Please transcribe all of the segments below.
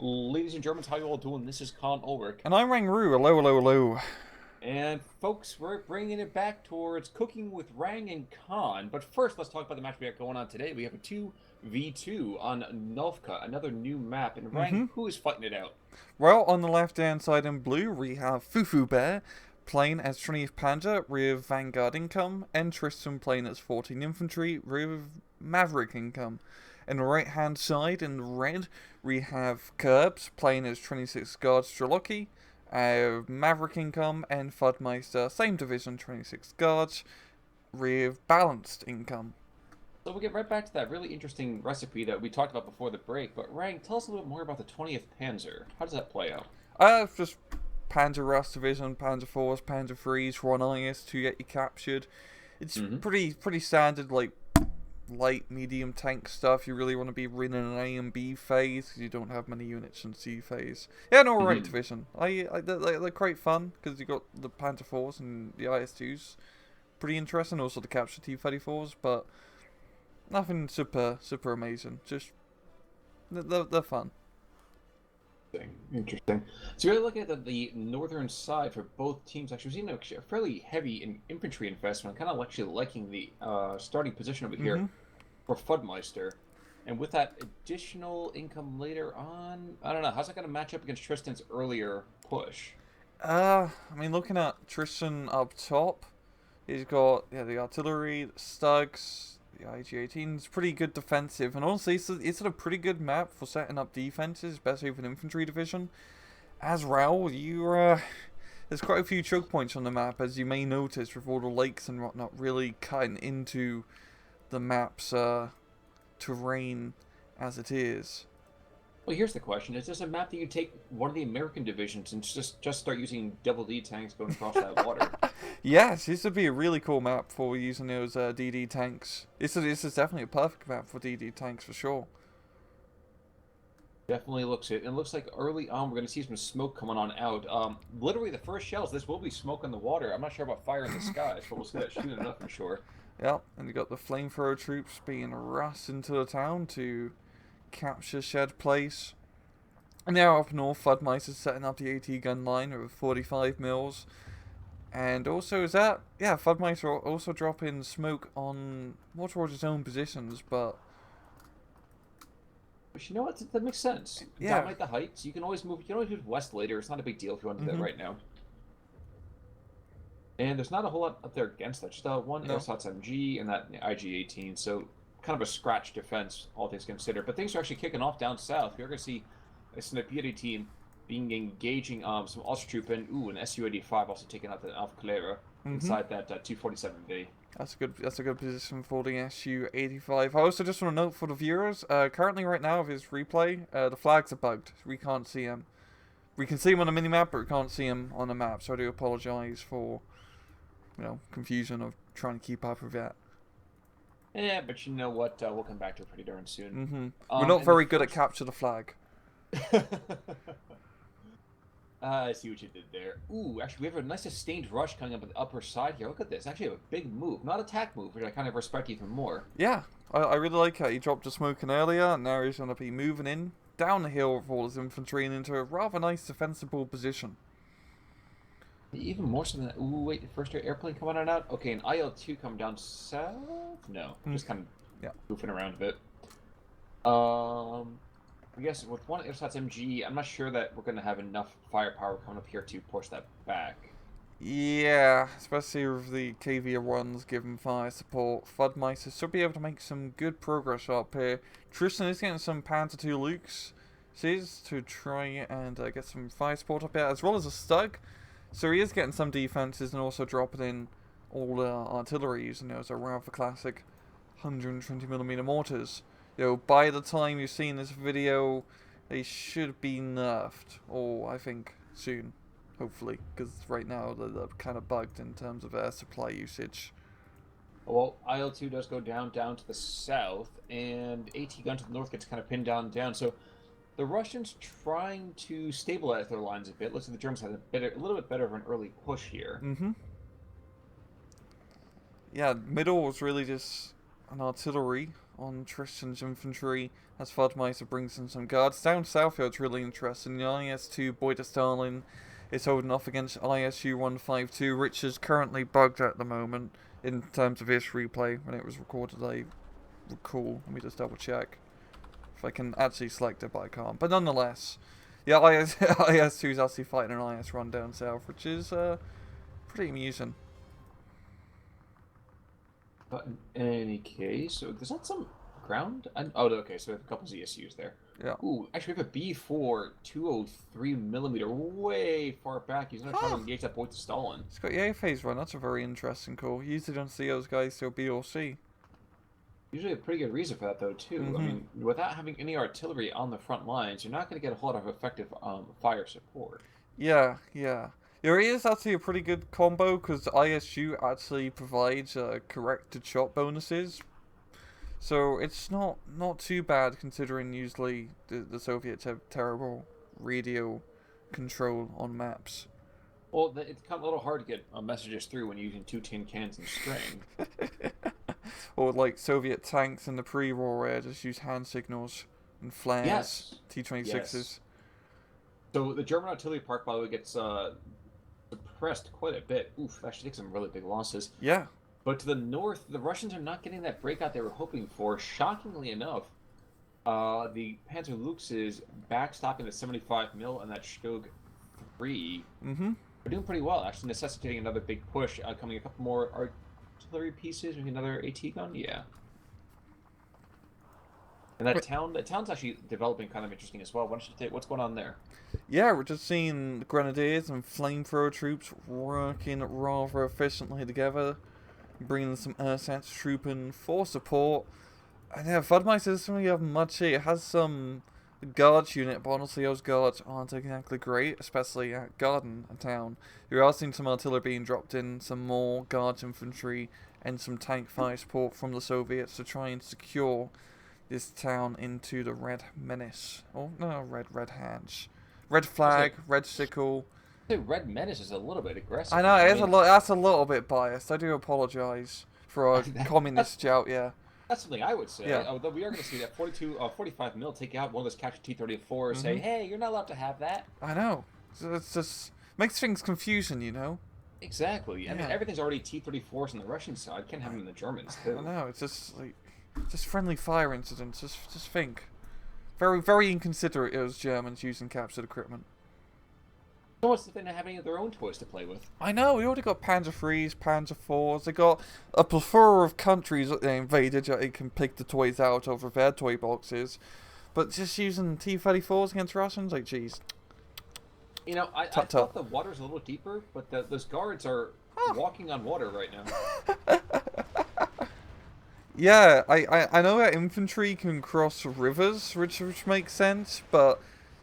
Ladies and Germans, how you all doing? This is Con Ulrich. And I'm Rangru. Hello, hello, hello. And folks, we're bringing it back towards cooking with Rang and Khan. But first, let's talk about the match we got going on today. We have a 2v2 on Novka, another new map. And Rang, Mm-hmm. who is fighting it out? Well, on the left-hand side in blue, we have Fufu Bear playing as 20th Panda with Vanguard income, and Tristan playing as 14 Infantry with Maverick income. On the right-hand side in red, we have Curbs playing as 26 Guards Strelocki, Maverick income, and Fudmeister, same division, 26 Guards, with balanced income. So we'll get right back to that really interesting recipe that we talked about before the break. But Rang, tell us a little bit more about the 20th Panzer. How does that play out? Just Panzer Rust Division, Panzer Force, Panzer Freeze, one IS to get you captured. It's pretty standard, like light, medium tank stuff. You really want to be running an A and B phase because you don't have many units in C phase. Yeah, an alright division. They're quite fun because you got the Panzer Force and the IS2s. Pretty interesting. Also the capture T-34s, but nothing super amazing. Just they're fun. Interesting. So you're looking at the northern side for both teams. Actually, we've seen a fairly heavy infantry investment. Kind of actually liking the starting position over here for Fudmeister. And with that additional income later on, I don't know. How's that going to match up against Tristan's earlier push? I mean, looking at Tristan up top, he's got the artillery, the Stugs, the IG-18 is pretty good defensive, and honestly, it's a pretty good map for setting up defenses, especially with an infantry division. As Raoul, there's quite a few choke points on the map, as you may notice, with all the lakes and whatnot really cutting into the map's terrain as it is. Well, here's the question: is this a map that you take one of the American divisions and just start using double D tanks going across that water? Yes, this would be a really cool map for using those DD tanks. This is definitely a perfect map for DD tanks for sure. Definitely looks it. And it looks like early on we're going to see some smoke coming on out. Literally the first shells, this will be smoke in the water. I'm not sure about fire in the skies, but we'll see that shooting enough for sure. Yep, and you got the flamethrower troops being rushed into the town to capture Shed Place. And now up north, Fudmeister's setting up the AT gun line with 45 mils. And also Fudmeister also dropping smoke on more towards his own positions, but you know what? That makes sense. Yeah. Dominate the heights. You can always move. You can always move west later. It's not a big deal if you want to do that right now. And there's not a whole lot up there against that. Just one Airsots MG and that IG-18. So kind of a scratch defense, all things considered. But things are actually kicking off down south. We're going to see a Snippiety team engaging some Ultra Troop and an Su-85 also taking out the Alpha Calera inside that 247V. That's a good position for the Su-85. I also just want to note for the viewers, currently right now of his replay, the flags are bugged. We can't see him. We can see him on the minimap, but we can't see him on the map. So I do apologize for, confusion of trying to keep up with that. Yeah, but you know what? We'll come back to it pretty darn soon. We're not very good at capture the flag. I see what you did there. Ooh, actually, we have a nice sustained rush coming up on the upper side here. Look at this. Actually, a big move. Not attack move, which I kind of respect even more. Yeah, I really like how he dropped the smoke in earlier, and now he's going to be moving in down the hill with all his infantry and into a rather nice defensible position. Even more so than that. Ooh, wait, the first airplane coming on out? Okay, an IL-2 coming down south? No, just kind of goofing around a bit. I guess with one Airsots MG, I'm not sure that we're going to have enough firepower coming up here to push that back. Yeah, especially with the KV runs giving fire support. Fudmeister should be able to make some good progress up here. Tristan is getting some Panzer II Lukes to try and get some fire support up here, as well as a Stug. So he is getting some defenses and also dropping in all the artillery using those rather classic 120mm mortars. By the time you've seen this video, they should be nerfed, or I think soon, hopefully, because right now they're kind of bugged in terms of air supply usage. Well, IL-2 does go down to the south, and AT gun to the north gets kind of pinned down. So the Russians trying to stabilize their lines a bit. Looks like the Germans had a little bit better of an early push here. Yeah, middle was really just an artillery on Tristan's infantry as Fudmeister brings in some guards. Down south here it's really interesting. The IS-2 Boyd Stalin is holding off against ISU-152, which is currently bugged at the moment in terms of its replay when it was recorded, I recall. Let me just double check if I can actually select it, but I can't. But nonetheless, yeah, IS-2 is actually fighting an IS-1 down south, which is pretty amusing. But in any case, so there's not some ground. Oh, okay. So we have a couple ZSUs there. Yeah. Ooh, actually, we have a B4 203mm way far back. He's gonna try to engage that Boyd Stalin. It's got the A phase run. That's a very interesting call. You usually don't see those guys till B or C. Usually a pretty good reason for that, though, too. I mean, without having any artillery on the front lines, you're not going to get a whole lot of effective fire support. Yeah. There is actually a pretty good combo because ISU actually provides corrected shot bonuses. So it's not too bad considering usually the Soviets have terrible radio control on maps. Well, it's kind of a little hard to get messages through when you're using 2 tin cans and string. Or like Soviet tanks in the pre-war era just use hand signals and flares. Yes. T-26s. Yes. So the German artillery park, by the way, gets suppressed quite a bit. Oof, actually takes some really big losses. Yeah. But to the north, the Russians are not getting that breakout they were hoping for. Shockingly enough, the Panzer Lux is backstopping the 75mm and that Stog 3. They're doing pretty well, actually, necessitating another big push, coming a couple more artillery pieces, maybe another AT gun, yeah. And that town's actually developing kind of interesting as well. Why don't you take, what's going on there? Yeah, we're just seeing grenadiers and flamethrower troops working rather efficiently together, bringing some ersatz troop in for support. And yeah, Fudmeister doesn't really have much here. It has some guards unit, but honestly those guards aren't exactly great, especially at Garden, a town. You're also seeing some artillery being dropped in, some more guards infantry, and some tank fire support from the Soviets to try and secure this town into the Red Menace. Oh, no, Red Hands. Red Flag, Red Sickle. The Red Menace is a little bit aggressive. I know, that's a little bit biased. I do apologize for our communist jout, yeah. That's something I would say. Yeah. Although we are going to see that 45mm take out one of those captured T-34 and say, hey, you're not allowed to have that. I know. It's just makes things confusing, you know? Exactly. Yeah. I mean, everything's already T-34s on the Russian side. Can't have them in the Germans, too. I know. It's just like... just friendly fire incidents. Just think. Very, very inconsiderate of those Germans using captured equipment. So what's the thing to have any of their own toys to play with? I know, we already got Panzer IIIs, Panzer IVs. They got a plethora of countries that they invaded that they can pick the toys out of their toy boxes. But just using T-34s against Russians, like, jeez. You know, I thought the water's a little deeper, but those guards are walking on water right now. Yeah, I know that infantry can cross rivers, which makes sense, but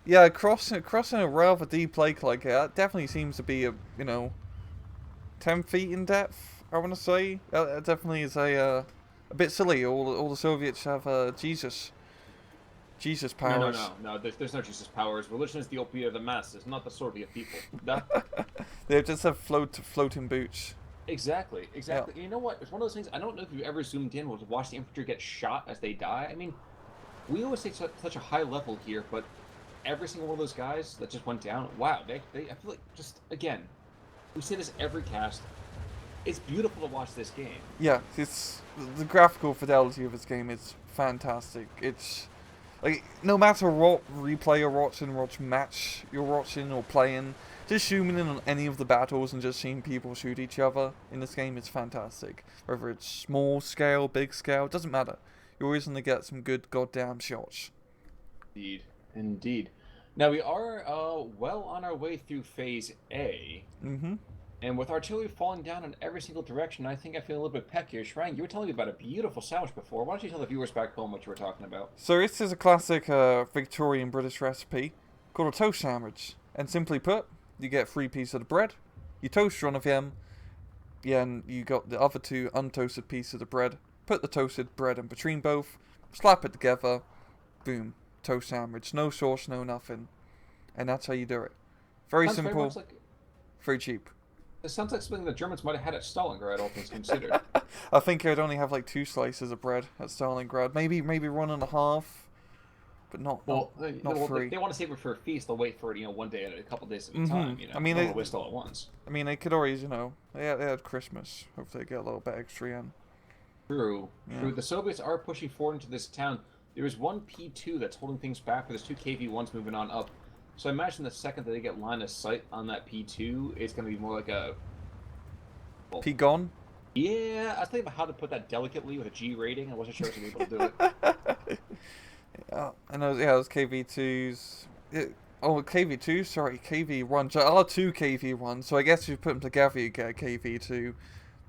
yeah, crossing a rather deep lake like that definitely seems to be 10 feet in depth. I want to say that definitely is a bit silly. All the Soviets have Jesus powers. No. There's no Jesus powers. Religion is the opiate of the masses, not the Soviet people. They just have floating boots. Exactly. Yeah. You know what? It's one of those things. I don't know if you've ever zoomed in to watch the infantry get shot as they die. I mean, we always take such a high level here, but every single one of those guys that just went down, wow, I feel like, just, again, we say this every cast, it's beautiful to watch this game. Yeah, it's the graphical fidelity of this game is fantastic. It's, like, no matter what replay you're watching, what match you're watching or playing, just zooming in on any of the battles and just seeing people shoot each other in this game is fantastic. Whether it's small scale, big scale, it doesn't matter. You're always going to get some good goddamn shots. Indeed. Now, we are well on our way through Phase A. And with artillery falling down in every single direction, I think I feel a little bit peckish. Ryan, you were telling me about a beautiful sandwich before. Why don't you tell the viewers back home what you were talking about? So this is a classic Victorian British recipe called a toast sandwich. And simply put, you get 3 pieces of bread, you toast one of them, and you got the other 2 untoasted pieces of the bread, put the toasted bread in between both, slap it together, boom, toast sandwich, no sauce, no nothing. And that's how you do it. Very simple, very cheap. It sounds like something the Germans might have had at Stalingrad, all things considered. I think I'd only have like 2 slices of bread at Stalingrad. Maybe 1.5, but Well, not three. they want to save it for a feast. They'll wait for it, one day at a couple days at a Mm-hmm. time. I mean, they don't want to waste all at once. I mean, they could always, they had Christmas. Hopefully, they get a little bit extra in. True. Yeah. True. The Soviets are pushing forward into this town. There is one P2 that's holding things back, but there's 2 KV1s moving on up. So I imagine the second that they get line of sight on that P2, it's going to be more like a... Well, P-gone? Yeah, I was thinking about how to put that delicately with a G rating. I wasn't sure if I was able to do it. Yeah, and those KV2s... KV2? Sorry, KV1. There are 2 KV1s, so I guess if you put them together, you get a KV2.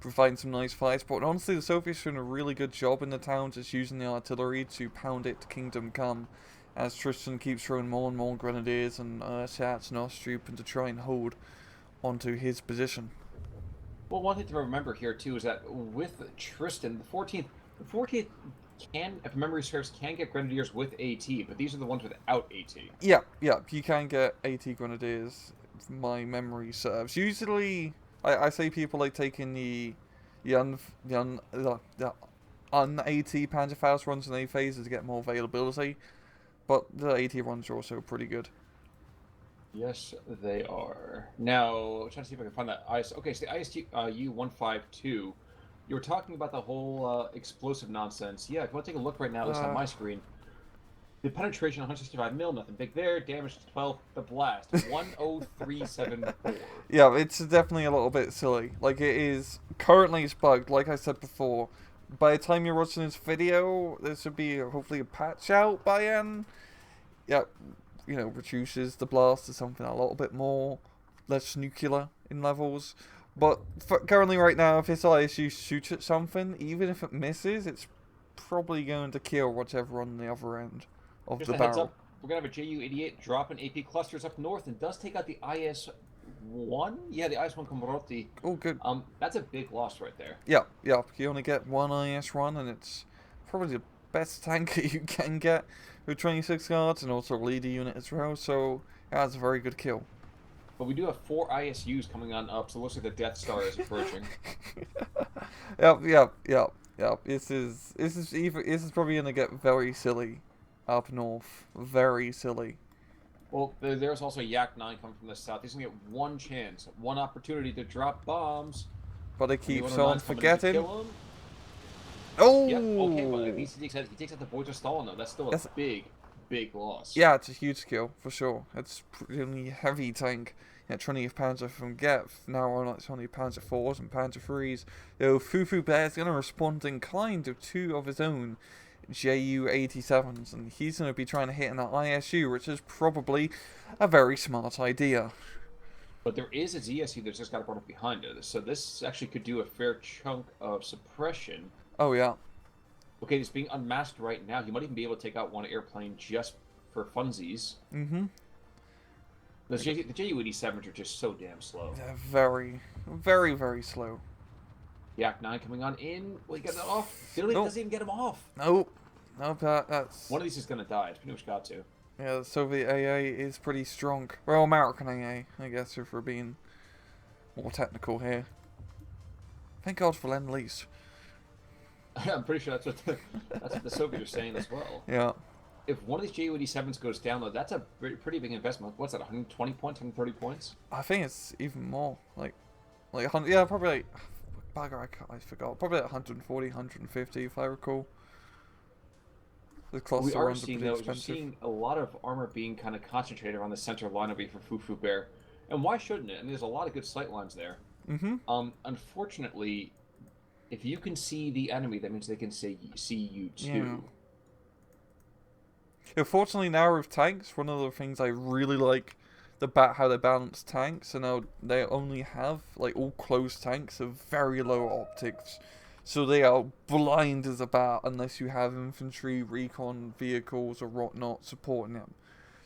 Providing some nice fire support. And honestly, the Soviets are doing a really good job in the town, just using the artillery to pound it to Kingdom Come, as Tristan keeps throwing more and more grenadiers and shots and Ostroup to try and hold onto his position. Well, one thing to remember here too is that with Tristan, the 14th can, if memory serves, can get grenadiers with AT, but these are the ones without AT. Yeah, you can get AT grenadiers. If my memory serves. Usually, I say people like taking the un-AT Panzerfaust runs in A phases to get more availability, but the AT runs are also pretty good. Yes, they are. Now, I'm trying to see if I can find that IS. Okay, so the IST U-152. You were talking about the whole explosive nonsense. Yeah, if you want to take a look right now, it's on my screen. The penetration 165 mil, nothing big there. Damage 12. The blast 10374. Yeah, it's definitely a little bit silly. Like, it is currently it's bugged. Like I said before, by the time you're watching this video, there should be hopefully a patch out by then. Yeah, reduces the blast to something a little bit more less nuclear in levels. But currently, right now, if this ISU shoots at something, even if it misses, it's probably going to kill whatever on the other end of Just the a heads barrel. up, we're going to have a Ju-88 dropping AP clusters up north and does take out the IS-1? Yeah, the IS-1 Komoroti. Oh, good. That's a big loss right there. Yeah. You only get one IS-1, and it's probably the best tank you can get with 26 guards, and also a leader unit as well, so that's a very good kill. But we do have 4 ISUs coming on up, so it looks like the Death Star is approaching. Yep. This is probably gonna get very silly up north. Very silly. Well, there's also Yak 9 coming from the south. He's gonna get one chance, one opportunity to drop bombs. But he keeps on forgetting. Oh! Yep, okay, but at least he takes out the Boys of Stalin, though. That's still a big loss. Yeah, it's a huge kill, for sure. It's pretty heavy tank. 20th Panzer from Getz. Now on it's only Panzer 4s and Panzer 3s. Fufu Bear's going to respond in kind to 2 of his own Ju-87s. And he's going to be trying to hit an ISU, which is probably a very smart idea. But there is a ZSU that's just got brought up behind it. So this actually could do a fair chunk of suppression. Oh, yeah. Okay, it's being unmasked right now. He might even be able to take out one airplane just for funsies. Mm-hmm. The Ju-87s are just so damn slow. They're very, very, very slow. Yak 9 coming on in. Will he get it off? Billy doesn't even get him off. Nope, that's... One of these is going to die. It's pretty much got to. Yeah, the Soviet AA is pretty strong. Well, American AA, I guess, if we're being more technical here. Thank God for Lend-Lease. I'm pretty sure that's what the Soviets are saying as well. Yeah. If one of these Ju-87s goes down, though, that's a pretty big investment. What's that, 120 points, 130 points? I think it's even more. Like 100, yeah, probably like... Bugger, I forgot. Probably like 140, 150, if I recall. The cluster we are runs seeing, pretty though, expensive. we're seeing a lot of armor being kind of concentrated around the center line over here for Fufu Bear. And why shouldn't it? I mean, there's a lot of good sight lines there. Mm-hmm. Unfortunately, if you can see the enemy, that means they can see you too. Yeah, fortunately now with tanks, one of the things I really like about how they balance tanks, and now they only have like all closed tanks of very low optics, so they are blind as a bat unless you have infantry, recon vehicles or whatnot supporting them.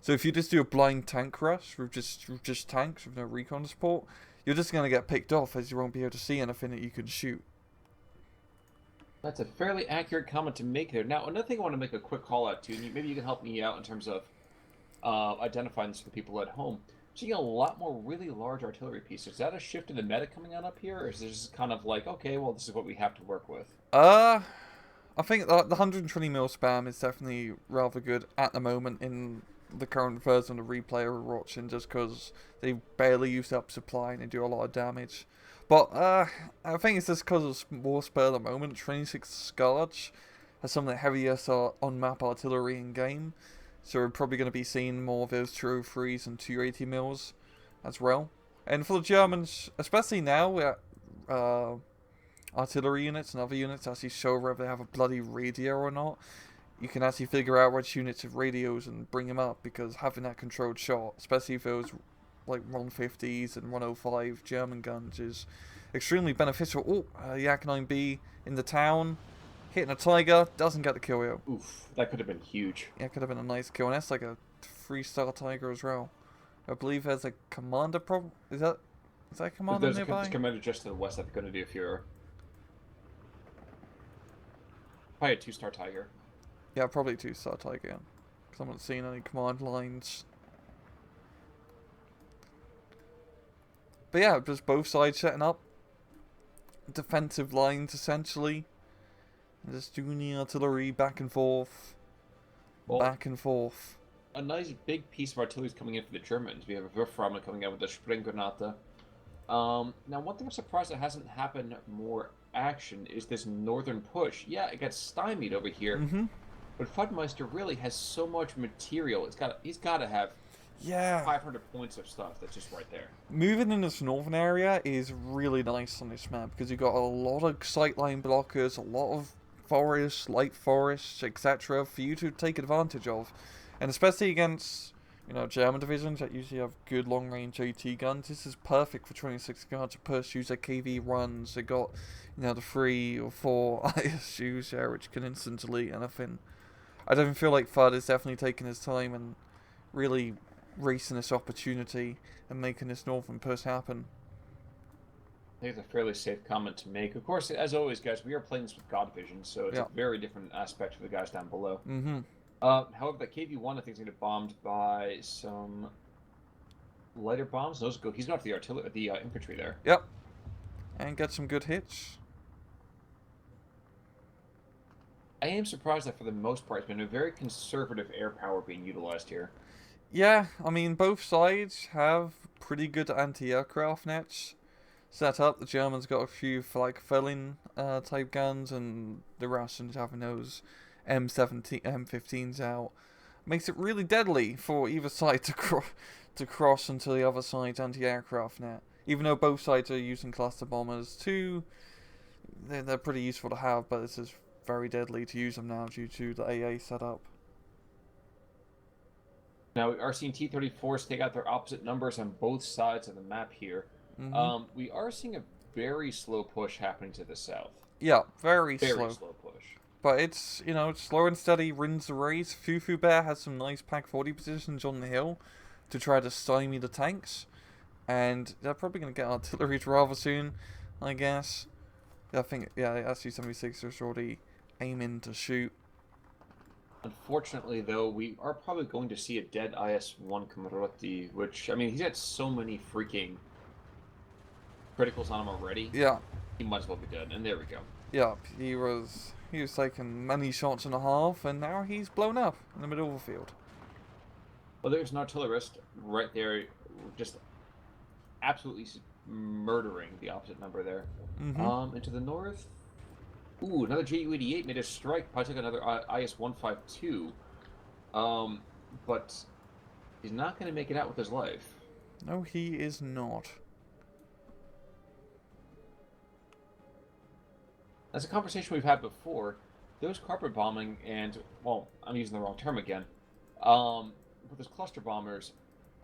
So if you just do a blind tank rush with just tanks with no recon support, you're just gonna get picked off as you won't be able to see anything that you can shoot. That's a fairly accurate comment to make there. Now, another thing I want to make a quick call out to, and maybe you can help me out in terms of identifying this for the people at home. seeing a lot more really large artillery pieces. Is that a shift in the meta coming on up here, or is this kind of like, okay, well, this is what we have to work with? Uh, I think the 120 mil spam is definitely rather good at the moment in the current version of replay we're watching, just because they barely use up supply and they do a lot of damage. But I think it's just because it's more spur of the moment. 26 Scourge has some of the heaviest on-map artillery in game, so we're probably going to be seeing more of those 203s and 280 mils as well. And for the Germans, especially now, artillery units and other units actually show whether they have a bloody radio or not. You can actually figure out which units have radios and bring them up, because having that controlled shot, especially if those like 150s and 105 German guns, is extremely beneficial. Oh, Yak 9B in the town, hitting a Tiger, doesn't get the kill though. Oof, that could have been huge. Yeah, could have been a nice kill, and that's like a 3-star Tiger as well. I believe there's a commander Is that a commander nearby? There's a commander just to the west that's going to do a Fuhrer. Probably a 2-star Tiger. Yeah, probably 2-star Tiger, because I'm not seeing any command lines. But yeah, just both sides setting up defensive lines, essentially. And just doing the artillery back and forth. Well, back and forth. A nice big piece of artillery is coming in for the Germans. We have a Würframme coming out with the Springgranate. Now, one thing I'm surprised that hasn't happened more action is this northern push. Yeah, it got stymied over here. But Fudmeister really has so much material. He's got to have 500 points of stuff that's just right there. Moving in this northern area is really nice on this map, because you've got a lot of sightline blockers, a lot of forests, light forests, etc. for you to take advantage of. And especially against, German divisions that usually have good long-range AT guns, this is perfect for 26 guard to push, use their KV runs. They got, the 3 or 4 ISUs there, which can instant delete anything. I don't feel like Fudd is definitely taking his time and really racing this opportunity and making this northern push happen. I think it's a fairly safe comment to make. Of course, as always, guys, we are playing this with God Vision, so it's a very different aspect for the guys down below. However, that KV-1, I think, is going to get bombed by some lighter bombs. Those go. He's not the infantry there. Yep, and get some good hits. I am surprised that for the most part, it's been a very conservative air power being utilized here. Yeah, I mean, both sides have pretty good anti-aircraft nets set up. The Germans got a few Felling type guns, and the Russians having those M15s out. Makes it really deadly for either side to cross into the other side's anti-aircraft net. Even though both sides are using cluster bombers too, they're pretty useful to have, but this is very deadly to use them now due to the AA setup. Now, we are seeing T-34s take out their opposite numbers on both sides of the map here. We are seeing a very slow push happening to the south. Yeah, very slow push. But it's, it's slow and steady, wins the race. Fufu Bear has some nice Pack 40 positions on the hill to try to stymie the tanks. And they're probably going to get artillery rather soon, I guess. I think, SU-76 is already aiming to shoot. Unfortunately, though, we are probably going to see a dead IS-1 Kamarotti, which, I mean, he's had so many freaking criticals on him already. Yeah. He might as well be dead, and there we go. Yeah, he was taking many shots and a half, and now he's blown up in the middle of the field. Well, there's an artillerist right there, just absolutely murdering the opposite number there. And to the north, ooh, another Ju-88 made a strike. Probably took another IS-152. But he's not going to make it out with his life. No, he is not. As a conversation we've had before, those carpet bombing and, well, I'm using the wrong term again, but those cluster bombers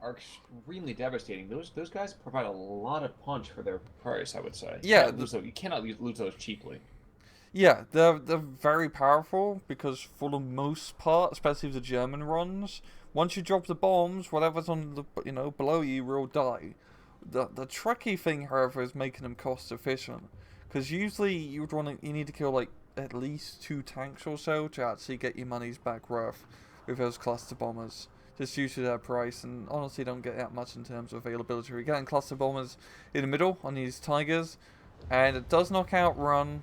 are extremely devastating. Those guys provide a lot of punch for their price, I would say. Yeah. You cannot lose those cheaply. Yeah, they're very powerful, because for the most part, especially the German runs, once you drop the bombs, whatever's on the below you will die. The tricky thing, however, is making them cost efficient, because usually you need to kill like at least 2 tanks or so to actually get your money's back worth with those cluster bombers. just due to their price, and honestly don't get that much in terms of availability. We're getting cluster bombers in the middle on these Tigers, and it does knock out run,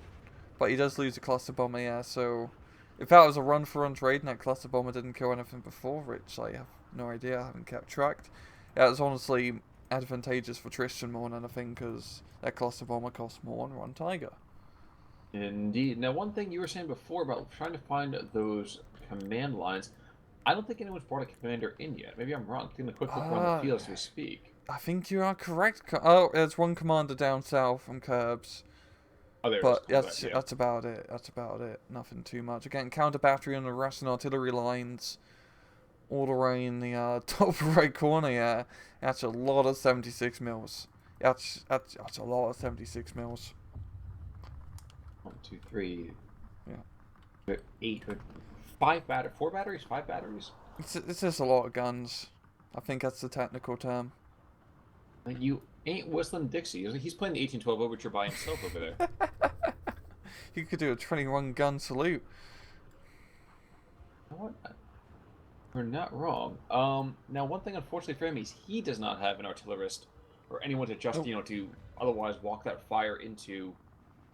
but he does lose a cluster bomber, yeah, so if that was a run-for-run trade and that cluster bomber didn't kill anything before, which I have no idea, I haven't kept track, yeah, it's honestly advantageous for Tristan more than anything, because that cluster bomber costs more than one Tiger. Indeed. Now, one thing you were saying before about trying to find those command lines, I don't think anyone's brought a commander in yet. Maybe I'm wrong. Taking a quick look around the field as we speak. I think you are correct. Oh, there's one commander down south from Curbs. Oh, there But it is. that's about it. That's about it. Nothing too much. Again, counter battery on the Russian artillery lines. All the way in the top right corner, yeah. That's a lot of 76 mils. That's a lot of 76 mils. 1, 2, 3. Yeah. 8. 4 batteries? 5 batteries? It's just a lot of guns. I think that's the technical term. Like, you ain't whistling Dixie. He's playing the 1812 Overture by himself over there. You could do a 21 gun salute. You know what? We're not wrong. Now, one thing, unfortunately for him, is he does not have an artillerist or anyone to just, to otherwise walk that fire into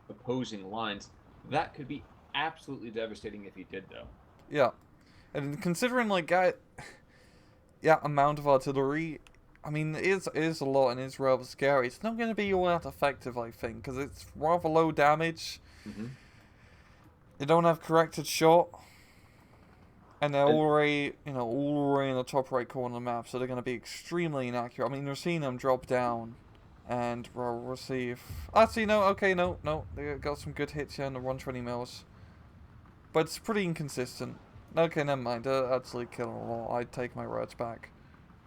opposing lines. That could be absolutely devastating if he did, though. Yeah. And considering, like, that amount of artillery, I mean, it is a lot and it's rather scary. It's not going to be all that effective, I think, because it's rather low damage. Mm-hmm. They don't have corrected shot. And they're already in the top right corner of the map, so they're going to be extremely inaccurate. I mean, we're seeing them drop down, and we'll see if... Actually, no, okay, no. They got some good hits here in the 120 mils. But it's pretty inconsistent. Okay, never mind. They're actually killing a lot. I'd take my words back.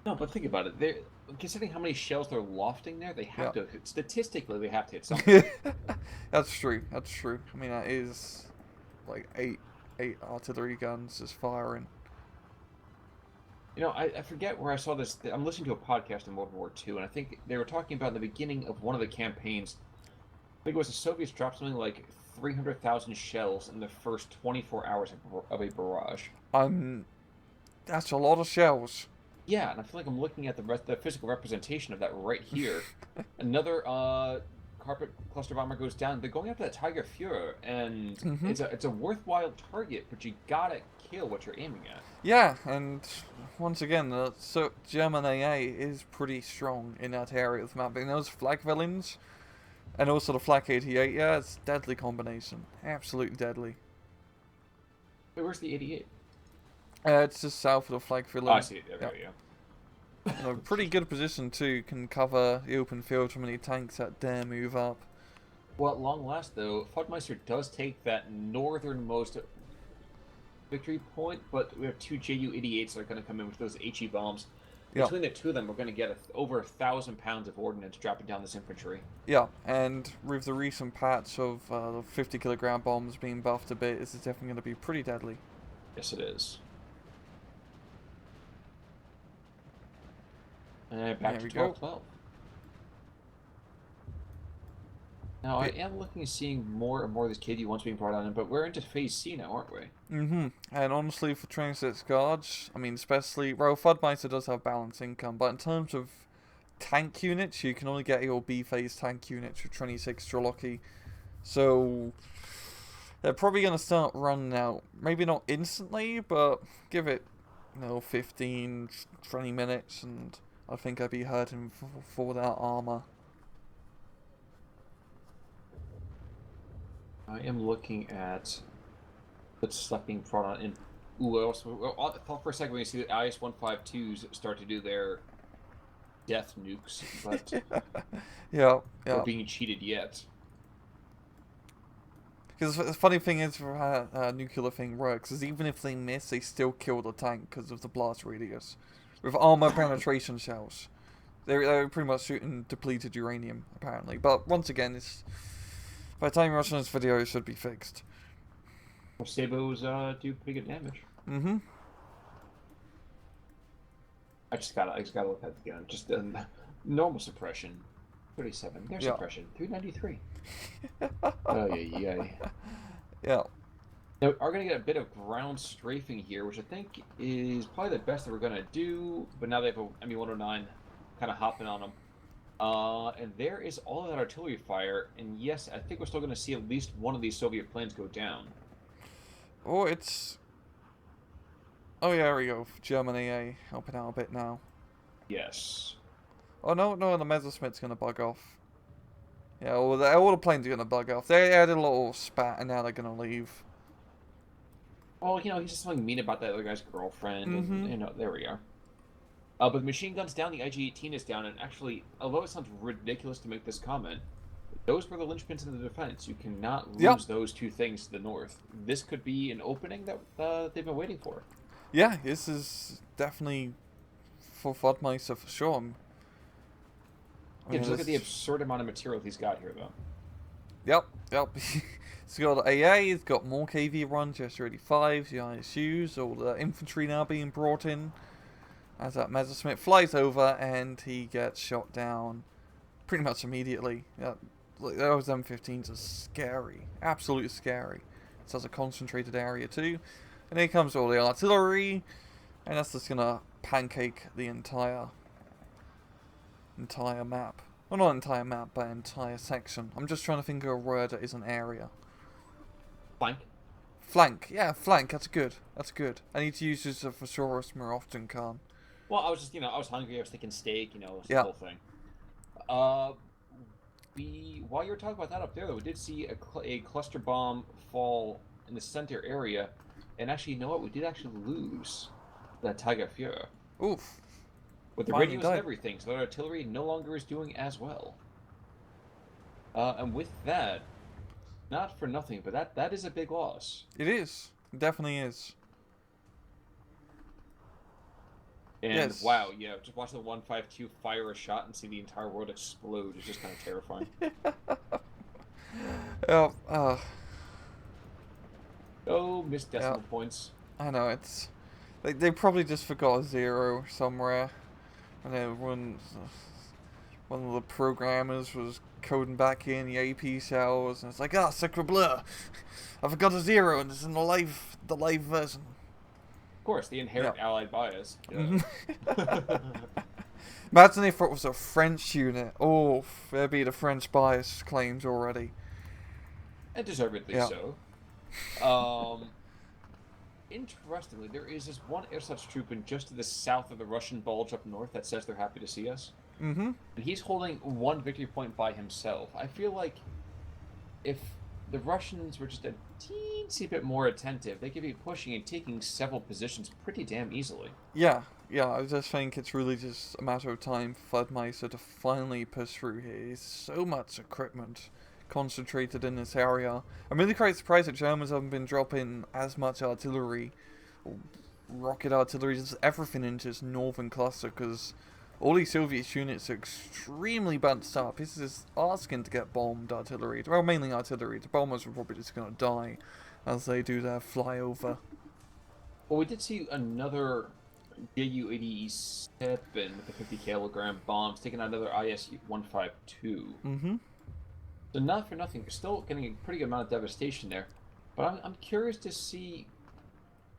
No, but think about it. Considering how many shells they're lofting there, they have to... Statistically, they have to hit something. That's true. That's true. I mean, that is like eight artillery guns just firing. I forget where I saw this. I'm listening to a podcast in World War II, and I think they were talking about in the beginning of one of the campaigns. I think it was the Soviets dropped something like 300,000 shells in the first 24 hours of a barrage. That's a lot of shells. Yeah, and I feel like I'm looking at the physical representation of that right here. Another carpet cluster bomber goes down. They're going after that Tiger Fuhrer, and it's a worthwhile target, but you gotta kill what you're aiming at. Yeah, and once again, the German AA is pretty strong in that area of the map. And those flak villains, and also the flak 88, yeah, it's a deadly combination. Absolutely deadly. Wait, where's the 88? It's just south of the flak villain. Oh, I see it. There we go. In a pretty good position too, can cover the open field from any tanks that dare move up. Well, at long last, though, Fudmeister does take that northernmost victory point, but we have 2 Ju-88s that are going to come in with those HE bombs. Between the two of them, we're going to get over 1,000 pounds of ordnance dropping down this infantry. Yeah, and with the recent patch of the 50-kilogram bombs being buffed a bit, this is definitely going to be pretty deadly. Yes, it is. And back to 12-12. Now, I am looking at seeing more and more of these KD-1s being brought on, but we're into Phase C now, aren't we? And honestly, for 26 guards, I mean, especially... Well, Fudmeister does have balanced income, but in terms of tank units, you can only get your B-phase tank units with 26 Strelocki. So, they're probably going to start running out. Maybe not instantly, but give it, 15, 20 minutes, and I think I'd be hurting for that armor. I am looking at the stuff being brought on in. Ooh, I thought for a second when you see the IS-152s start to do their death nukes, but yeah. We're being cheated yet. Because the funny thing is, for how a nuclear thing works, is even if they miss, they still kill the tank because of the blast radius. With armor penetration shells. They're pretty much shooting depleted uranium, apparently. But once again, it's... By the time you're watching this video, it should be fixed. Well, Sabos do pretty good damage. I just gotta look at the gun. Just normal suppression, 37. Their suppression, 393. Oh yeah. Yeah. Now, we are going to get a bit of ground strafing here, which I think is probably the best that we're going to do. But now they have a ME-109 kind of hopping on them. And there is all of that artillery fire. And yes, I think we're still going to see at least one of these Soviet planes go down. Oh, it's... Oh, yeah, there we go. German AA helping out a bit now. Yes. Oh, no, the Messerschmitt's going to bug off. Yeah, all the planes are going to bug off. They had a little spat, and now they're going to leave. Well, you know, he's just something mean about that other guy's girlfriend. Mm-hmm. And, you know, there we are. But the machine gun's down, the IG-18 is down, and actually, although it sounds ridiculous to make this comment, those were the linchpins in the defense. You cannot lose those two things to the north. This could be an opening that they've been waiting for. Yeah, this is definitely for Fudmeister for sure. I mean, just look at the absurd amount of material he's got here, though. Yep. He's got AA, he's got more KV runs, Gesture 85s, the ISUs, all the infantry now being brought in. As that Messerschmitt flies over and he gets shot down pretty much immediately. Yeah, those M15s are scary, absolutely scary. It has a concentrated area too. And here comes all the artillery, and that's just gonna pancake the entire map. Well, not entire map, but entire section. I'm just trying to think of a word that is an area. Flank. Flank, yeah, flank. That's good. I need to use this thesaurus more often, Khan. Well, I was just, I was hungry. I was thinking steak. It was the whole thing. While you were talking about that up there, though, we did see a cluster bomb fall in the center area, and actually, you know what? We did actually lose that Tiger Fuhrer. Oof. With the radios and everything, so the artillery no longer is doing as well. And with that, not for nothing, but that is a big loss. It is. It definitely is. And wow, yeah, just watch the 152 fire a shot and see the entire world explode is just kind of terrifying. Oh, missed decimal points. I know, it's... They probably just forgot a zero somewhere. And then one of the programmers was coding back in the AP cells, and it's like, sacre bleu! I forgot a zero, and it's in the live version. Of course, the inherent Allied bias. Imagine if it was a French unit. Oh, there'd be the French bias claims already. And deservedly so. Interestingly, there is this one air such troop in just to the south of the Russian bulge up north that says they're happy to see us. Mm-hmm. And he's holding one victory point by himself. I feel like if the Russians were just a teensy bit more attentive, they could be pushing and taking several positions pretty damn easily. Yeah, I just think it's really just a matter of time for Fudmeister to finally push through here. There's so much equipment concentrated in this area. I'm really quite surprised that Germans haven't been dropping as much artillery, rocket artillery, just everything into this northern cluster, because all these Soviet units are extremely bunched up. This is asking to get bombed artillery. Well, mainly artillery. The bombers are probably just going to die as they do their flyover. Well, we did see another Ju-87 with the 50 kilogram bombs taking out another IS-152. Mm-hmm. So not for nothing, still getting a pretty good amount of devastation there. But I'm curious to see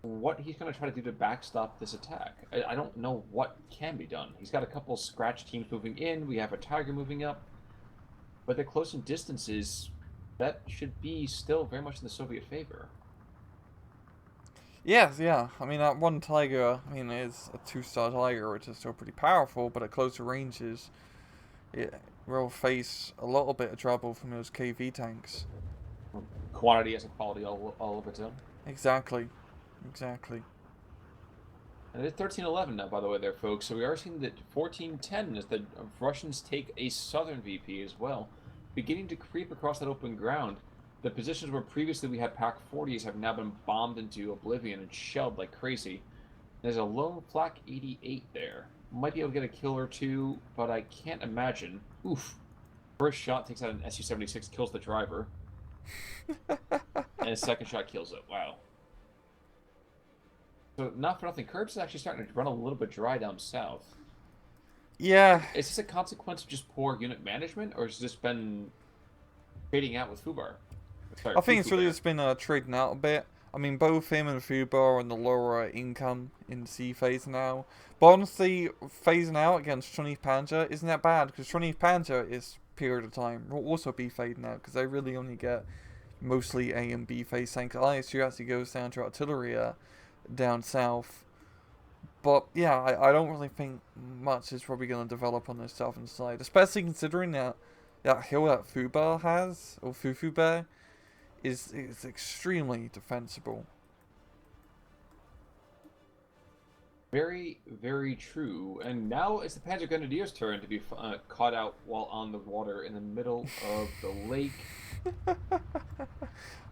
what he's going to try to do to backstop this attack. I don't know what can be done. He's got a couple scratch teams moving in. We have a Tiger moving up. But the close in distances, that should be still very much in the Soviet favor. Yes, yeah. I mean, that one Tiger, is a 2-star Tiger, which is still pretty powerful, but at closer ranges, it will face a little bit of trouble from those KV tanks. Quantity has a quality all of its own. Exactly. And it's 13-11 now, by the way, there, folks. So we are seeing that 14-10 as the Russians take a southern VP as well, beginning to creep across that open ground. The positions where previously we had PaK-40s have now been bombed into oblivion and shelled like crazy. There's a lone Flak 88 there. Might be able to get a kill or two, but I can't imagine. Oof. First shot takes out an Su-76, kills the driver. And his second shot kills it. Wow. So, not for nothing, Curbs is actually starting to run a little bit dry down south. Yeah. Is this a consequence of just poor unit management, or has this been trading out with Fubar? Sorry, I think it's really just been trading out a bit. I mean, both him and Fuba are in the lower income in C phase now. But honestly, phasing out against Chinese Panzer isn't that bad, because Chinese Panzer is period of time will also be fading out, because they really only get mostly A and B phase tanks. ISU actually goes down to artillery down south. But yeah, I don't really think much is probably going to develop on the southern side, especially considering that hill that Fuba has, or Fufu is extremely defensible. Very, very true. And now it's the Panzer Grenadiers' turn to be caught out while on the water in the middle of the lake.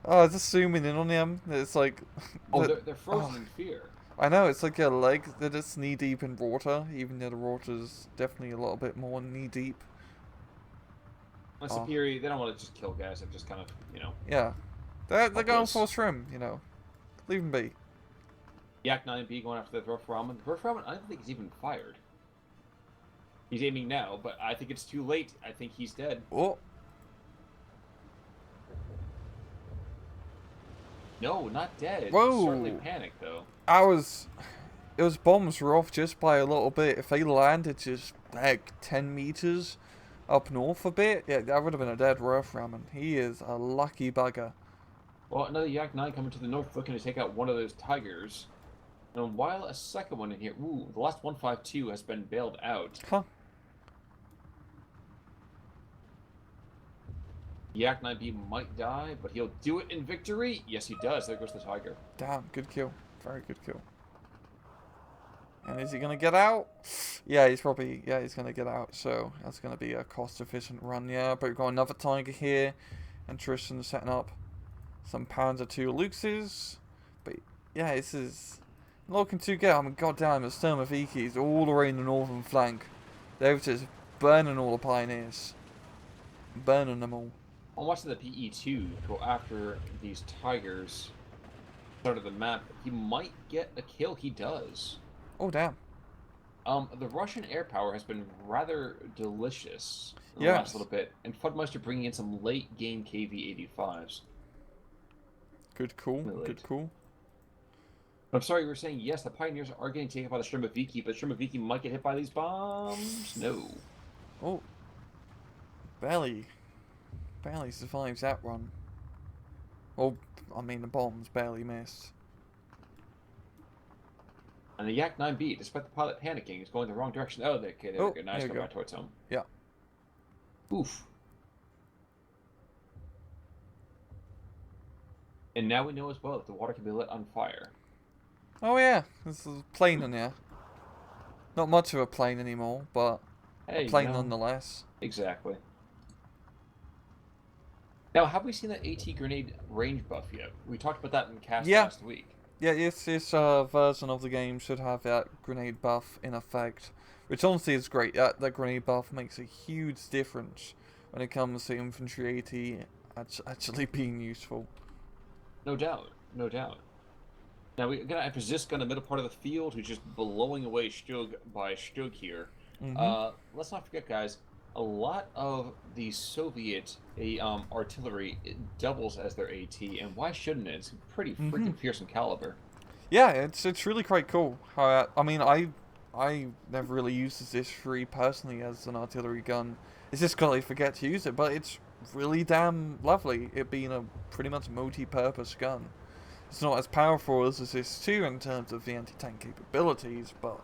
Oh, just zooming in on them. It's like... Oh, they're frozen in fear. I know, it's like a leg that is knee deep in water, even though the water's definitely a little bit more knee deep. On Superior, they don't want to just kill guys. They're just kind of, Yeah. They're going for shrimp, Leave them be. Yak 9B going after the Rough Ramen. The Rough Ramen, I don't think he's even fired. He's aiming now, but I think it's too late. I think he's dead. Oh. No, not dead. Whoa. Certainly panicked, though. It was bombs were off just by a little bit. If they landed just like 10 meters up north a bit, yeah, that would have been a dead Rough Ramen. He is a lucky bugger. Well, another Yak 9 coming to the north looking to take out one of those Tigers. And while a second one in here... Ooh, the last 152 has been bailed out. Huh. Yak 9B might die, but he'll do it in victory. Yes, he does. There goes the Tiger. Damn, good kill. Very good kill. And is he going to get out? Yeah, he's going to get out. So that's going to be a cost-efficient run, yeah. But we've got another Tiger here. And Tristan's setting up some Panzer II Luxes. But yeah, this is looking too good. I mean, goddamn, the Sturmovikis all the way in the northern flank. They're just burning all the pioneers. Burning them all. I'm watching the PE2 go after these Tigers. Start of the map. He might get a kill. He does. Oh, damn. The Russian air power has been rather delicious in the Yes. last little bit. And Fudmeister bringing in some late game KV-85s. Good call. Really Good late. call. I'm sorry, you were saying, yes, the Pioneers are getting taken by the Sturmoviki, but Sturmoviki might get hit by these bombs? No. Oh. Barely survives that run. Well, I mean, the bombs barely missed. And the Yak 9B, despite the pilot panicking, is going the wrong direction. Oh, okay, there we go. Nice, go back towards home. Yeah. Oof. And now we know as well that the water can be lit on fire. Oh yeah, there's a plane in there. Not much of a plane anymore, but Hey, a plane nonetheless. Exactly. Now, have we seen that AT grenade range buff yet? We talked about that in cast last week. Yeah, this version of the game should have that grenade buff in effect, which honestly is great. That grenade buff makes a huge difference when it comes to infantry AT actually being useful. No doubt, no doubt. Now we're gonna have Ziska in the middle part of the field, who's just blowing away Stug by Stug here. Let's not forget, guys. A lot of the Soviet artillery doubles as their AT, and why shouldn't it? It's pretty freaking fearsome caliber. Yeah, it's really quite cool. I mean, I never really used this 3 personally as an artillery gun. It's just because I forget to use it, but it's really damn lovely. It being a pretty much multi-purpose gun. It's not as powerful as this 2 in terms of the anti-tank capabilities, but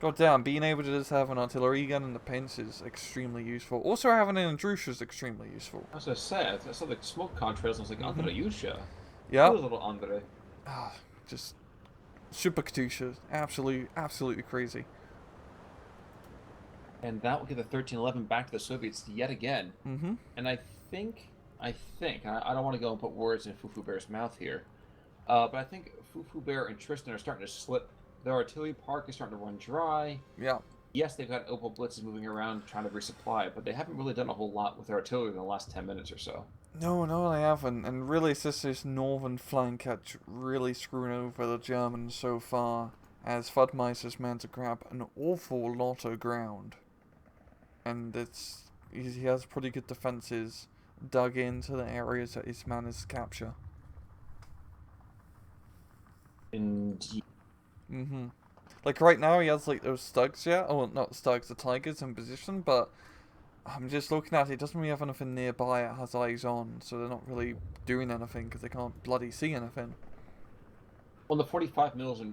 goddamn, being able to just have an artillery gun in the pinch is extremely useful. Also, having an Andrusha is extremely useful. As I said, I saw the smoke contrails and I was like, Andreyusha. Yeah. Little Andre. Just super Katusha. Absolutely crazy. And that will give the 1311 back to the Soviets yet again. And I think, and I don't want to go and put words in Fufu Bear's mouth here, but I think Fufu Bear and Tristan are starting to slip. Their artillery park is starting to run dry. Yeah. Yes, they've got Opal Blitzes moving around trying to resupply, but they haven't really done a whole lot with their artillery in the last 10 minutes or so. No, they haven't. And really, it's just this northern flank that's really screwing over the Germans so far, as Fudmeister's managed to grab an awful lot of ground. And he has pretty good defenses dug into the areas that he's managed to capture. Indeed. Mm-hmm. Like right now he has like those stugs, yeah? Oh, not stugs, the tigers in position, but I'm just looking at it, it doesn't really have anything nearby it has eyes on, so they're not really doing anything because they can't bloody see anything. Well, the 45 mils,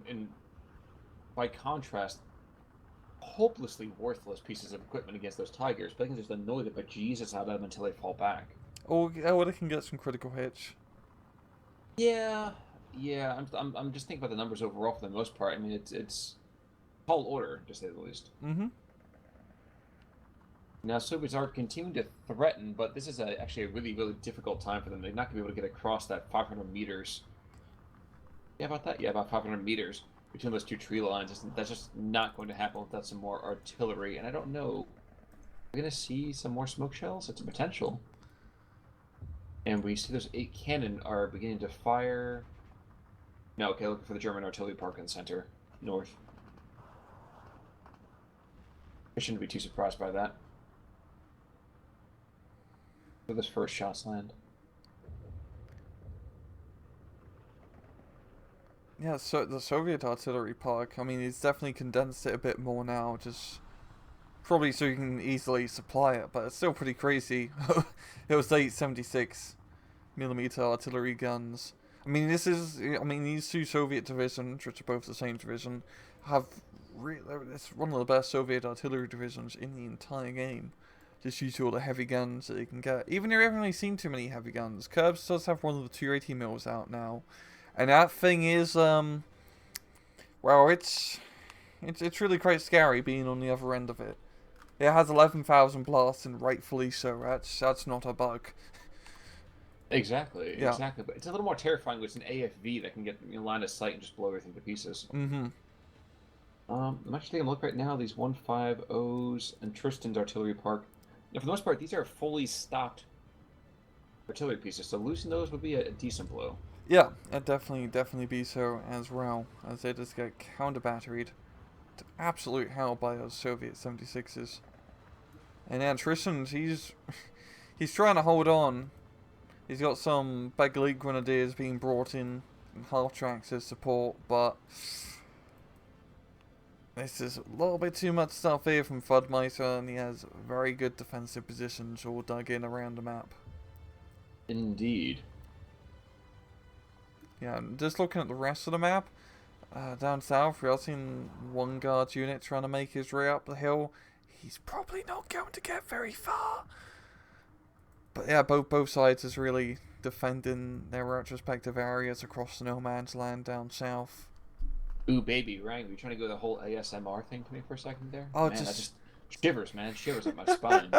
by contrast, hopelessly worthless pieces of equipment against those tigers, but they can just annoy the bejesus out of them until they fall back. Oh, yeah, they can get some critical hits. Yeah, yeah. I'm just thinking about the numbers overall for the most part. I mean, it's tall order, to say the least. Mm-hmm. Now, Soviets are continuing to threaten, but this is actually a really, really difficult time for them. They're not going to be able to get across that 500 meters. Yeah, about that. Yeah, about 500 meters between those two tree lines. That's just not going to happen without some more artillery. And I don't know. We're going to see some more smoke shells? It's a potential. And we see those 8 cannon are beginning to fire. No, okay, looking for the German artillery park in the center, north. I shouldn't be too surprised by that. Where those first shots land. Yeah, so the Soviet artillery park, I mean, he's definitely condensed it a bit more now, just probably so you can easily supply it, but it's still pretty crazy. It was 8.76mm artillery guns. I mean, these two Soviet divisions, which are both the same division, have it's one of the best Soviet artillery divisions in the entire game. Just due to all the heavy guns that you can get. Even if you haven't really seen too many heavy guns, Curbs does have one of the 280 mils out now. And that thing is, well, it's really quite scary being on the other end of it. It has 11,000 blasts, and rightfully so. That's not a bug. Exactly, yeah. Exactly. But it's a little more terrifying with an AFV that can get in line of sight and just blow everything to pieces. Mm-hmm. I'm actually taking a look right now. These 150s and Tristan's artillery park. Now, for the most part, these are fully stocked artillery pieces, so losing those would be a decent blow. Yeah, it definitely be so as well, as they just get counter-batteried to absolute hell by those Soviet 76s. And yeah, Tristan's, he's trying to hold on. He's got some Bagalik Grenadiers being brought in half-tracks as support, but this is a little bit too much stuff here from Fudmeister, and he has very good defensive positions all dug in around the map. Indeed. Yeah, just looking at the rest of the map, down south, we are seeing one guard unit trying to make his way up the hill. He's probably not going to get very far. But yeah, both sides is really defending their respective areas across the no man's land down south. Ooh, baby, Rang, were you trying to go the whole ASMR thing to me for a second there? Oh, man, that just shivers, man. Shivers up my spine.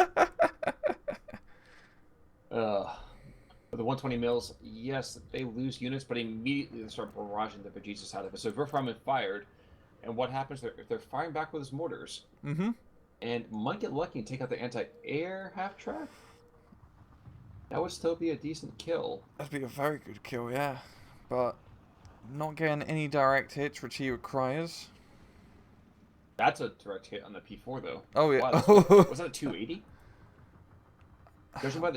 With the 120 mils, yes, they lose units, but immediately they start barraging the bejesus out of it. So Verframen fired, and what happens? They're firing back with his mortars. Mm-hmm. And might get lucky and take out the anti-air half-track. That would still be a decent kill. That'd be a very good kill, yeah. But not getting any direct hits, which he requires. That's a direct hit on the P4, though. Oh, yeah. Wow, was that a 280?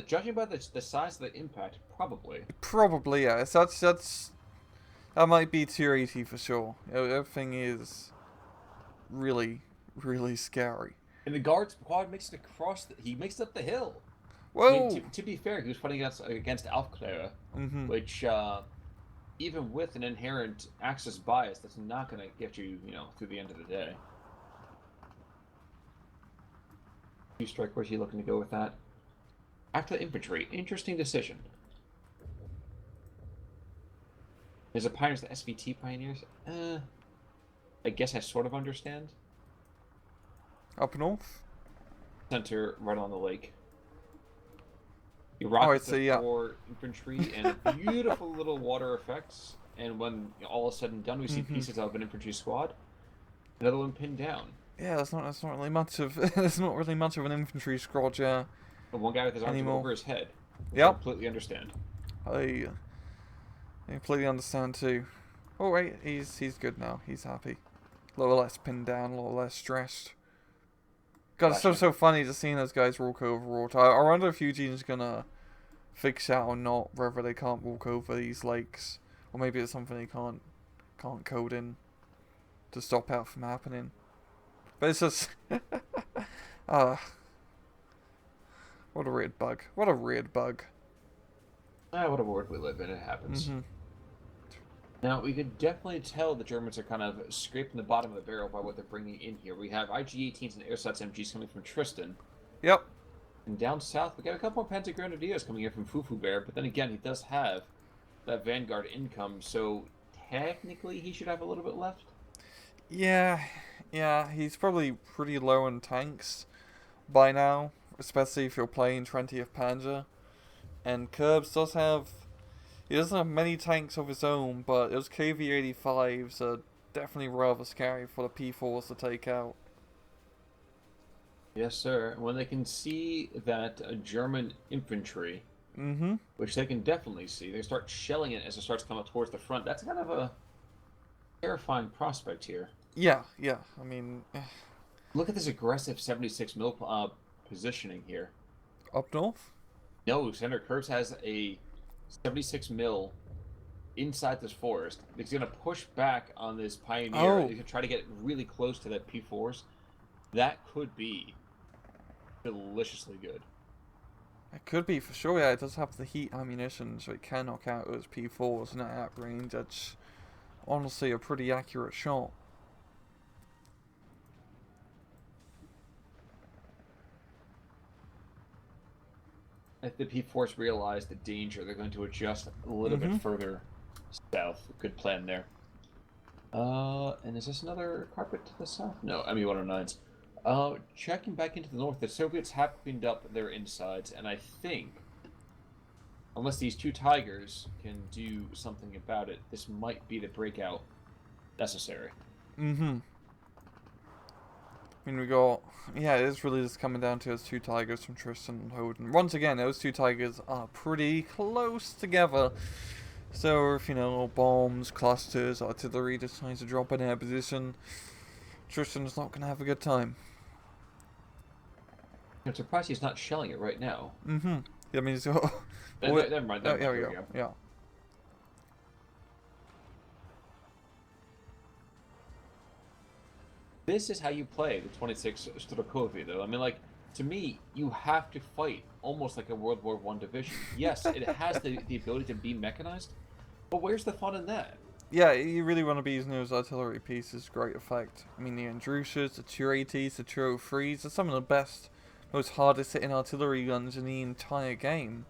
Judging by the size of the impact, probably. Probably, yeah. That might be 280 for sure. Everything is really, really scary. And the guard's quad makes it across. He makes it up the hill. Whoa! I mean, to be fair, he was fighting against Aufklärer, which, even with an inherent Axis bias, that's not going to get you, through the end of the day. Strike, where's he looking to go with that? After the infantry, interesting decision. Is it pioneers the SVT pioneers? I guess I sort of understand. Up north? Center, right on the lake. You rock yeah. for infantry and beautiful little water effects. And when all is said and done, we see pieces of an infantry squad. Another one pinned down. Yeah, that's not really much of there's not really much of an infantry squad, yeah. And one guy with his arms over his head. Yep. I completely understand. I completely understand too. Oh wait, he's good now. He's happy. A little less pinned down, a little less stressed. God, it's so funny just seeing those guys walk over water. I wonder if Eugene's gonna fix that or not, whether they can't walk over these lakes. Or maybe it's something they can't can't code in to stop that from happening. But it's just... what a weird bug. What a weird bug. What a world we live in. It happens. Mm-hmm. Now, we could definitely tell the Germans are kind of scraping the bottom of the barrel by what they're bringing in here. We have IG-18s and Ersatz MGs coming from Tristan. Yep. And down south, we got a couple more Panzer Grenadiers coming in from Fufu Bear, but then again, he does have that Vanguard income, so technically he should have a little bit left. Yeah, he's probably pretty low on tanks by now, especially if you're playing 20th Panzer. And Curbs does have... He doesn't have many tanks of his own, but those KV-85s are definitely rather scary for the P4s to take out. Yes, sir. When they can see that German infantry, which they can definitely see, they start shelling it as it starts coming towards the front. That's kind of a terrifying prospect here. Yeah. I mean... Look at this aggressive 76 mil positioning here. Up north? No, Senator Kurtz has a 76 mil inside this forest. He's going to push back on this Pioneer. He's going to try to get really close to that P4s. That could be deliciously good. It could be, for sure. Yeah, it does have the heat ammunition, so it can knock out those P4s, and at that range, that's honestly a pretty accurate shot. If the P4s realize the danger, they're going to adjust a little bit further south. Good plan there. And is this another carpet to the south? No, ME-109s. Checking back into the north, the Soviets have cleaned up their insides, and I think, unless these two Tigers can do something about it, this might be the breakout necessary. I mean, we got... Yeah, it is really just coming down to those two Tigers from Tristan and Hoden. Once again, those two Tigers are pretty close together. So, if, bombs, clusters, artillery decides to drop in their position, Tristan's not going to have a good time. I'm surprised he's not shelling it right now. I mean, so... Never mind. There we go. Yeah. This is how you play the 26 Strokovi, though. I mean, to me, you have to fight almost like a World War I division. Yes, it has the ability to be mechanized, but where's the fun in that? Yeah, you really want to be using those artillery pieces to great effect. I mean, the Andrushas, the 280s, the 203s are some of the best, most hardest hitting artillery guns in the entire game.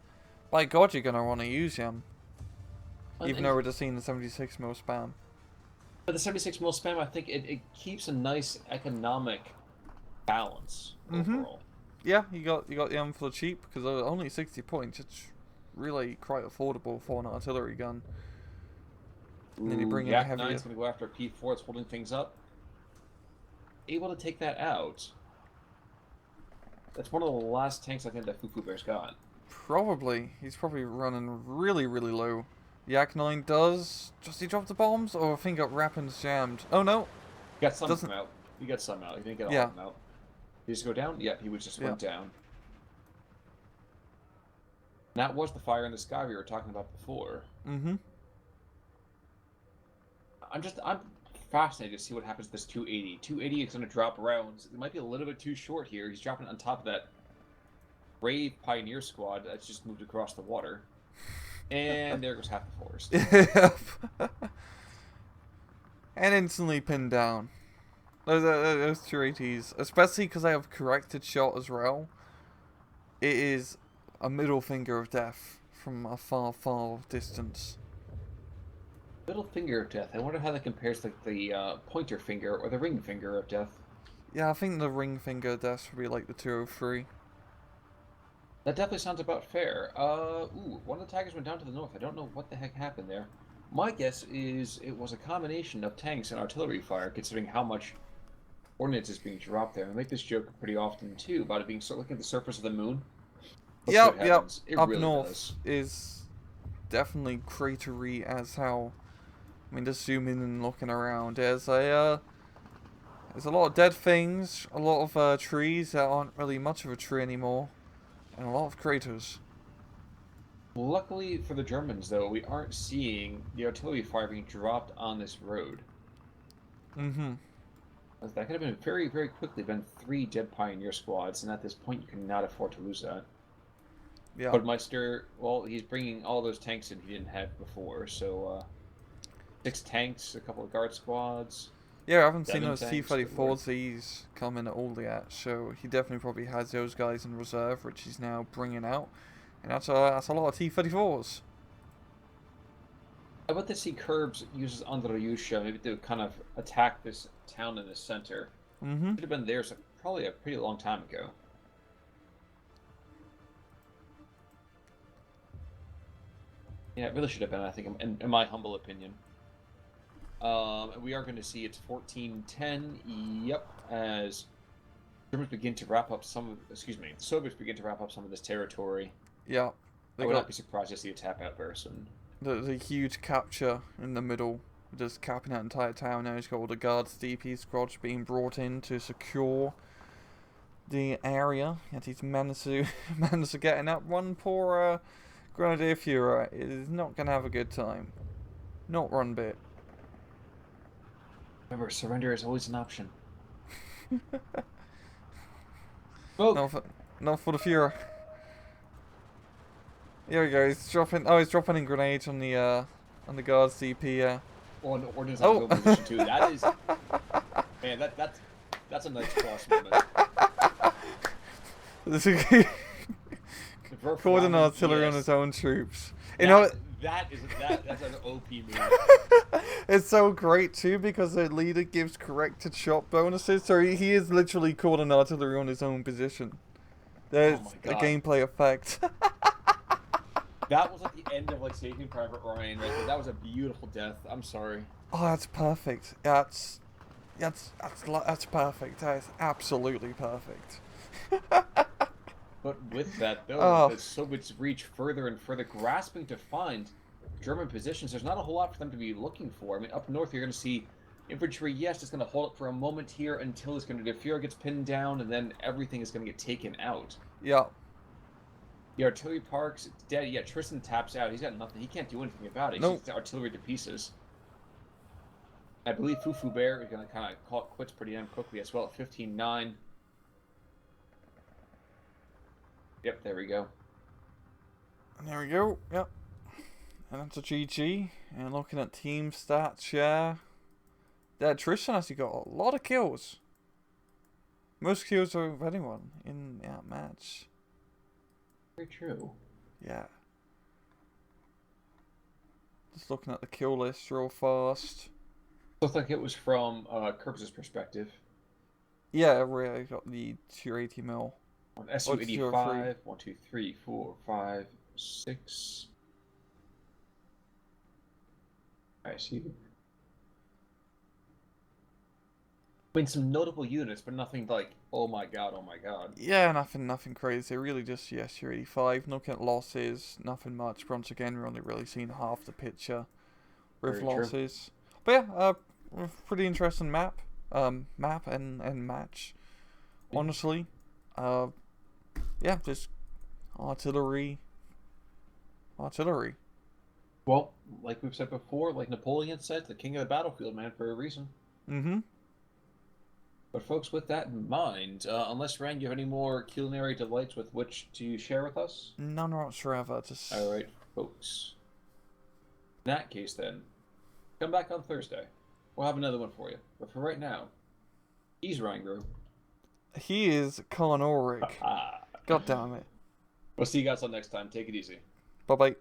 By God, you're going to want to use them. Even though we're just seeing the 76 mil spam. But the 76 mil spam, I think it keeps a nice economic balance overall. Yeah, you got the M for the cheap, because only 60 points. It's really quite affordable for an artillery gun. And then you bring in a heavier... Yak-9's going to go after P4. It's holding things up. Able to take that out. That's one of the last tanks I think that Fufu Bear's got. Probably. He's probably running really, really low. Yak-9 does he drop the bombs? Or I think got Rappin's jammed. Oh no! He got some out. He got some out. He didn't get all of them out. Did he just go down? Yep, he was just went down. And that was the fire in the sky we were talking about before. I'm fascinated to see what happens to this 280. 280 is going to drop rounds. It might be a little bit too short here. He's dropping it on top of that brave Pioneer squad that's just moved across the water. And there goes half the forest. And instantly pinned down. Those 280s, especially because I have corrected shot as well. It is a middle finger of death from a far, far distance. Middle finger of death. I wonder how that compares to the pointer finger or the ring finger of death. Yeah, I think the ring finger of death would be like the 203. That definitely sounds about fair. One of the Tigers went down to the north. I don't know what the heck happened there. My guess is it was a combination of tanks and artillery fire, considering how much ordnance is being dropped there. I make this joke pretty often, too, about it being sort of like at the surface of the moon. Yep. Up really north is definitely cratery as hell. I mean, just zoom in and looking around. There's a lot of dead things, a lot of trees that aren't really much of a tree anymore. And a lot of craters. Luckily for the Germans, though, we aren't seeing the artillery fire being dropped on this road. Mm-hmm. That could have been very, very quickly been 3 dead Pioneer squads, and at this point you cannot afford to lose that. Yeah. Budmeister, well, he's bringing all those tanks in he didn't have before, so 6 tanks, a couple of guard squads. Yeah, I haven't seen 7 those tanks, T-34Zs come in at all yet, so he definitely probably has those guys in reserve, which he's now bringing out. And that's a lot of T-34s. I bet to see Curbs uses Andreyusha maybe to kind of attack this town in the center. Mm-hmm. Should have been there probably a pretty long time ago. Yeah, it really should have been, I think, in my humble opinion. We are going to see it's 14-10. Yep, as Germans begin to wrap up some of, the Soviets begin to wrap up some of this territory. Yeah. I would not be surprised to see a tap out very soon. The huge capture in the middle, just capping that entire town. Now he's got all the guards, DP squads being brought in to secure the area. Yet he's managed to get in that one poor Grenadier Führer is not going to have a good time. Not one bit. Remember, surrender is always an option. Oh. Not for the Führer. Here we go. He's dropping. Oh, he's dropping in grenades on the guards DP. Yeah. Well, an ordnance on position too. That is, man. That's a nice cross moment. This is calling artillery on his own troops. You know. That's an OP move. It's so great too because the leader gives corrected shot bonuses, so he is literally calling artillery on his own position. There's a gameplay effect. That was at the end of Saving Private Ryan right there. That was a beautiful death. I'm sorry. Oh, that's perfect. That's perfect. That is absolutely perfect. But with that, though, the Soviets reach further and further, grasping to find German positions. There's not a whole lot for them to be looking for. I mean, up north, you're going to see infantry, yes, it's going to hold up for a moment here until the Führer gets pinned down, and then everything is going to get taken out. Yeah. The artillery parks, it's dead. Yeah, Tristan taps out. He's got nothing. He can't do anything about it. He's just artillery to pieces. I believe Fufu Bear is going to kind of call it quits pretty damn quickly as well at 15-9. Yep, there we go. And there we go. Yep. And that's a GG. And looking at team stats, yeah. That Tristan actually got a lot of kills. Most kills of anyone in that match. Very true. Yeah. Just looking at the kill list real fast. Looks like it was from Curbs' perspective. Yeah, really got the 280 mil. On SU-85, 1, 2, 3, 4, 5, 6. I see. I mean, some notable units, but nothing like, oh my god, oh my god. Yeah, nothing crazy. Really just, yes, your 85. Looking at losses, nothing much. Once again, we're only really seeing half the picture with Very losses. True. But yeah, pretty interesting map. Map and match. Honestly. Yeah, just artillery. Well, like we've said before, like Napoleon said, the king of the battlefield, man, for a reason. Mm-hmm. But folks, with that in mind, unless, Rand, you have any more culinary delights with which to share with us? None whatsoever. Just... Alright, folks. In that case, then, come back on Thursday. We'll have another one for you. But for right now, he's Rangro. He is Khan Ulrich. God damn it. We'll see you guys all next time. Take it easy. Bye-bye.